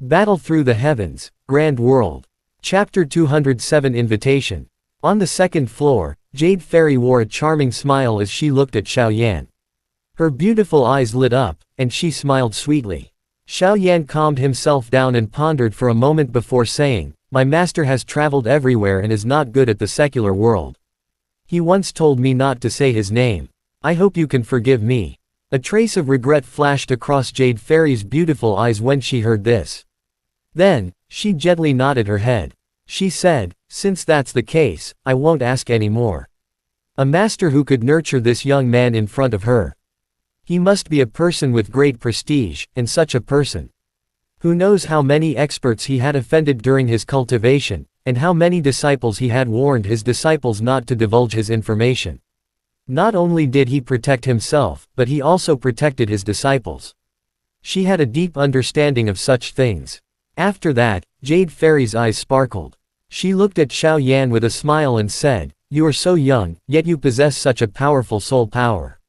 Battle Through the Heavens, Grand World. Chapter 207 Invitation. On the second floor, Jade Fairy wore a charming smile as she looked at Xiao Yan. Her beautiful eyes lit up, and she smiled sweetly. Xiao Yan calmed himself down and pondered for a moment before saying, "My master has traveled everywhere and is not good at the secular world. He once told me not to say his name. I hope you can forgive me." A trace of regret flashed across Jade Fairy's beautiful eyes when she heard this. Then, she gently nodded her head. She said, "Since that's the case, I won't ask any more." A master who could nurture this young man in front of her. He must be a person with great prestige, and such a person. Who knows how many experts he had offended during his cultivation, and how many disciples he had warned his disciples not to divulge his information. Not only did he protect himself, but he also protected his disciples. She had a deep understanding of such things. After that, Jade Fairy's eyes sparkled. She looked at Xiao Yan with a smile and said, "You are so young, yet you possess such a powerful soul power.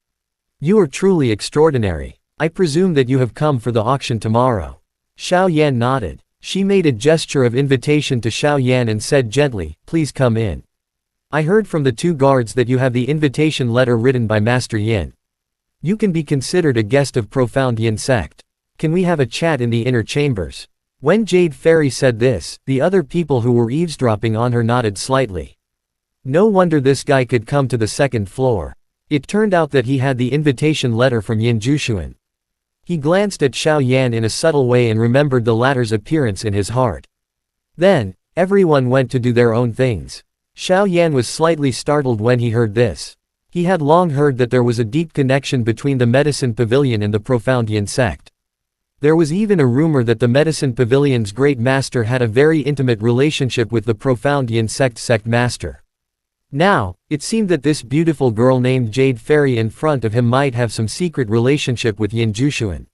You are truly extraordinary. I presume that you have come for the auction tomorrow." Xiao Yan nodded. She made a gesture of invitation to Xiao Yan and said gently, "Please come in. I heard from the two guards that you have the invitation letter written by Master Yin. You can be considered a guest of profound Yin sect. Can we have a chat in the inner chambers?" When Jade Fairy said this, the other people who were eavesdropping on her nodded slightly. No wonder this guy could come to the second floor. It turned out that he had the invitation letter from Yin Jushuan. He glanced at Xiao Yan in a subtle way and remembered the latter's appearance in his heart. Then, everyone went to do their own things. Xiao Yan was slightly startled when he heard this. He had long heard that there was a deep connection between the Medicine Pavilion and the profound Yin sect. There was even a rumor that the Medicine Pavilion's great master had a very intimate relationship with the profound Yin sect master. Now, it seemed that this beautiful girl named Jade Fairy in front of him might have some secret relationship with Yin Jushuan.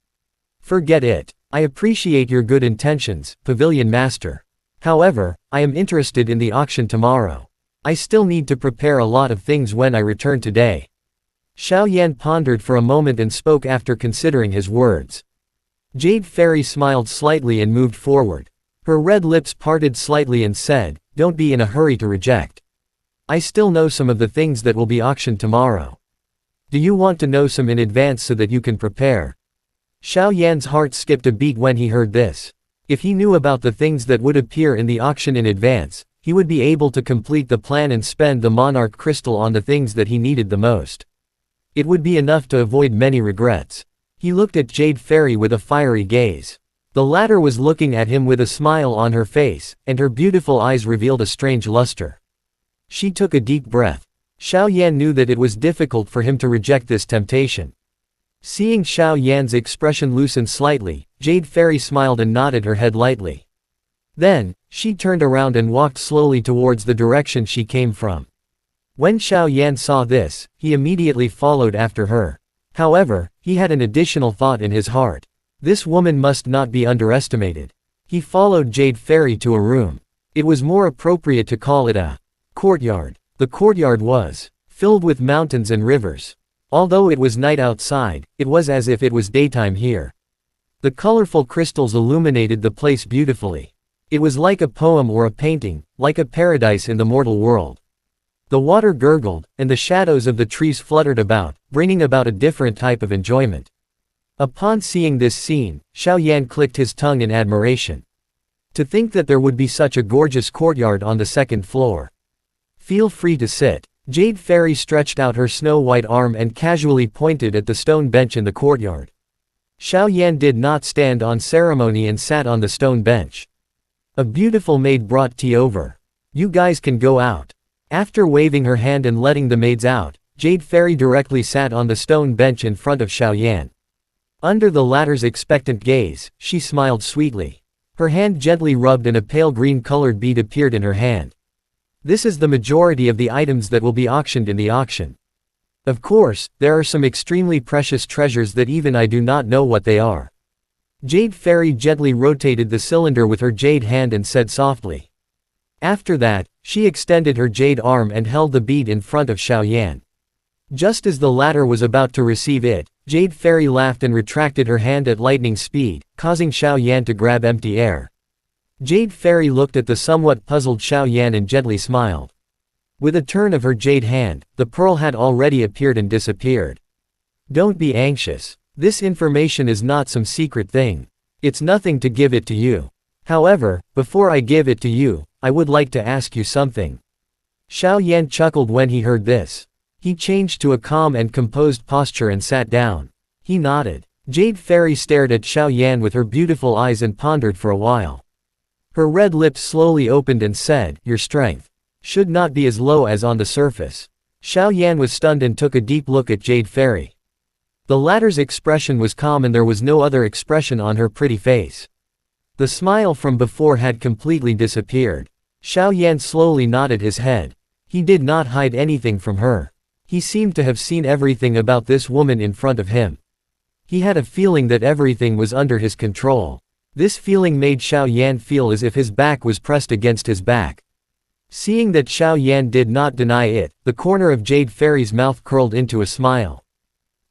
"Forget it. I appreciate your good intentions, Pavilion Master. However, I am interested in the auction tomorrow. I still need to prepare a lot of things when I return today." Xiao Yan pondered for a moment and spoke after considering his words. Jade Fairy smiled slightly and moved forward. Her red lips parted slightly and said, "Don't be in a hurry to reject. I still know some of the things that will be auctioned tomorrow. Do you want to know some in advance so that you can prepare?" Xiao Yan's heart skipped a beat when he heard this. If he knew about the things that would appear in the auction in advance, he would be able to complete the plan and spend the monarch crystal on the things that he needed the most. It would be enough to avoid many regrets. He looked at Jade Fairy with a fiery gaze. The latter was looking at him with a smile on her face, and her beautiful eyes revealed a strange luster. She took a deep breath. Xiao Yan knew that it was difficult for him to reject this temptation. Seeing Xiao Yan's expression loosen slightly, Jade Fairy smiled and nodded her head lightly. Then, she turned around and walked slowly towards the direction she came from. When Xiao Yan saw this, he immediately followed after her. However, he had an additional thought in his heart. This woman must not be underestimated. He followed Jade Fairy to a room. It was more appropriate to call it a courtyard. The courtyard was filled with mountains and rivers. Although it was night outside, it was as if it was daytime here. The colorful crystals illuminated the place beautifully. It was like a poem or a painting, like a paradise in the mortal world. The water gurgled, and the shadows of the trees fluttered about, bringing about a different type of enjoyment. Upon seeing this scene, Xiao Yan clicked his tongue in admiration. To think that there would be such a gorgeous courtyard on the second floor. "Feel free to sit." Jade Fairy stretched out her snow-white arm and casually pointed at the stone bench in the courtyard. Xiao Yan did not stand on ceremony and sat on the stone bench. A beautiful maid brought tea over. "You guys can go out." After waving her hand and letting the maids out, Jade Fairy directly sat on the stone bench in front of Xiao Yan. Under the latter's expectant gaze, she smiled sweetly. Her hand gently rubbed and a pale green-colored bead appeared in her hand. "This is the majority of the items that will be auctioned in the auction. Of course, there are some extremely precious treasures that even I do not know what they are." Jade Fairy gently rotated the cylinder with her jade hand and said softly. After that, she extended her jade arm and held the bead in front of Xiao Yan. Just as the latter was about to receive it, Jade Fairy laughed and retracted her hand at lightning speed, causing Xiao Yan to grab empty air. Jade Fairy looked at the somewhat puzzled Xiao Yan and gently smiled. With a turn of her jade hand, the pearl had already appeared and disappeared. Don't be anxious. This information is not some secret thing. It's nothing to give it to you. However, before I give it to you, I would like to ask you something. Xiao Yan chuckled when he heard this. He changed to a calm and composed posture and sat down. He nodded. Jade Fairy stared at Xiao Yan with her beautiful eyes and pondered for a while. Her red lips slowly opened and said, "Your strength should not be as low as on the surface." Xiao Yan was stunned and took a deep look at Jade Fairy. The latter's expression was calm and there was no other expression on her pretty face. The smile from before had completely disappeared. Xiao Yan slowly nodded his head. He did not hide anything from her. He seemed to have seen everything about this woman in front of him. He had a feeling that everything was under his control. This feeling made Xiao Yan feel as if his back was pressed against his back. Seeing that Xiao Yan did not deny it, the corner of Jade Fairy's mouth curled into a smile.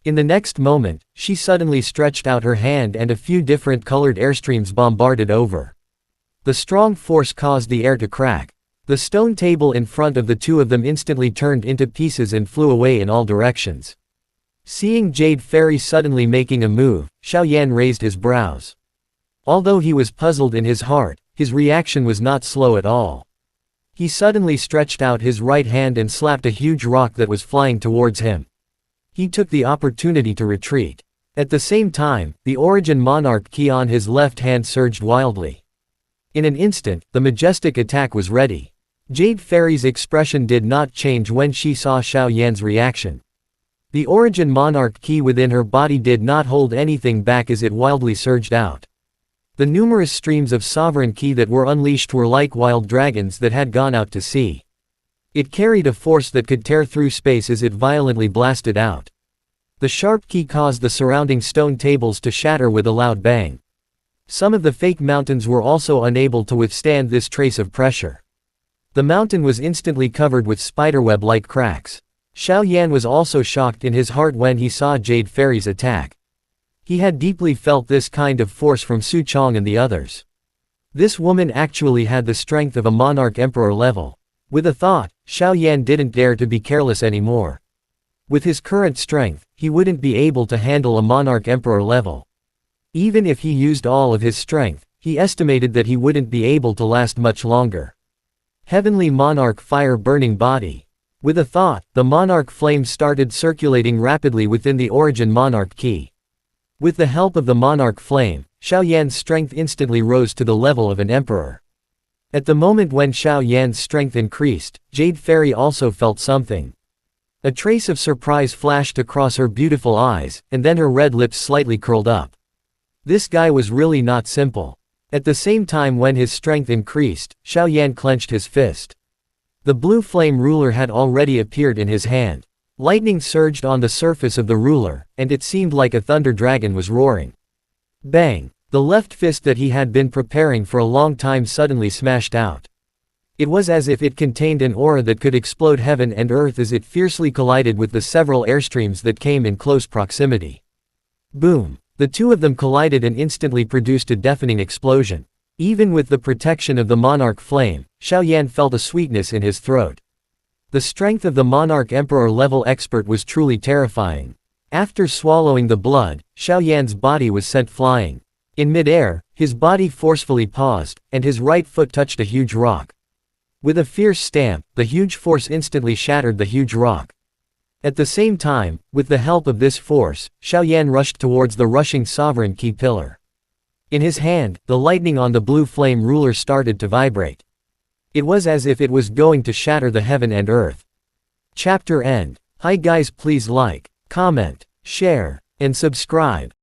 In the next moment, she suddenly stretched out her hand and a few different colored airstreams bombarded over. The strong force caused the air to crack. The stone table in front of the two of them instantly turned into pieces and flew away in all directions. Seeing Jade Fairy suddenly making a move, Xiao Yan raised his brows. Although he was puzzled in his heart, his reaction was not slow at all. He suddenly stretched out his right hand and slapped a huge rock that was flying towards him. He took the opportunity to retreat. At the same time, the Origin Monarch key on his left hand surged wildly. In an instant, the majestic attack was ready. Jade Fairy's expression did not change when she saw Xiao Yan's reaction. The Origin Monarch key within her body did not hold anything back as it wildly surged out. The numerous streams of sovereign ki that were unleashed were like wild dragons that had gone out to sea. It carried a force that could tear through space as it violently blasted out. The sharp ki caused the surrounding stone tables to shatter with a loud bang. Some of the fake mountains were also unable to withstand this trace of pressure. The mountain was instantly covered with spiderweb-like cracks. Xiao Yan was also shocked in his heart when he saw Jade Fairy's attack. He had deeply felt this kind of force from Su Chong and the others. This woman actually had the strength of a monarch emperor level. With a thought, Xiao Yan didn't dare to be careless anymore. With his current strength, he wouldn't be able to handle a monarch emperor level. Even if he used all of his strength, he estimated that he wouldn't be able to last much longer. Heavenly Monarch Fire Burning Body. With a thought, the monarch flame started circulating rapidly within the Origin Monarch key. With the help of the monarch flame, Xiao Yan's strength instantly rose to the level of an emperor. At the moment when Xiao Yan's strength increased, Jade Fairy also felt something. A trace of surprise flashed across her beautiful eyes, and then her red lips slightly curled up. This guy was really not simple. At the same time when his strength increased, Xiao Yan clenched his fist. The blue flame ruler had already appeared in his hand. Lightning surged on the surface of the ruler, and it seemed like a thunder dragon was roaring. Bang! The left fist that he had been preparing for a long time suddenly smashed out. It was as if it contained an aura that could explode heaven and earth as it fiercely collided with the several airstreams that came in close proximity. Boom! The two of them collided and instantly produced a deafening explosion. Even with the protection of the monarch flame, Xiao Yan felt a sweetness in his throat. The strength of the monarch emperor level expert was truly terrifying. After swallowing the blood, Xiao Yan's body was sent flying. In midair, his body forcefully paused, and his right foot touched a huge rock. With a fierce stamp, the huge force instantly shattered the huge rock. At the same time, with the help of this force, Xiao Yan rushed towards the rushing sovereign key pillar. In his hand, the lightning on the blue flame ruler started to vibrate. It was as if it was going to shatter the heaven and earth. Chapter end. Hi guys, please like, comment, share, and subscribe.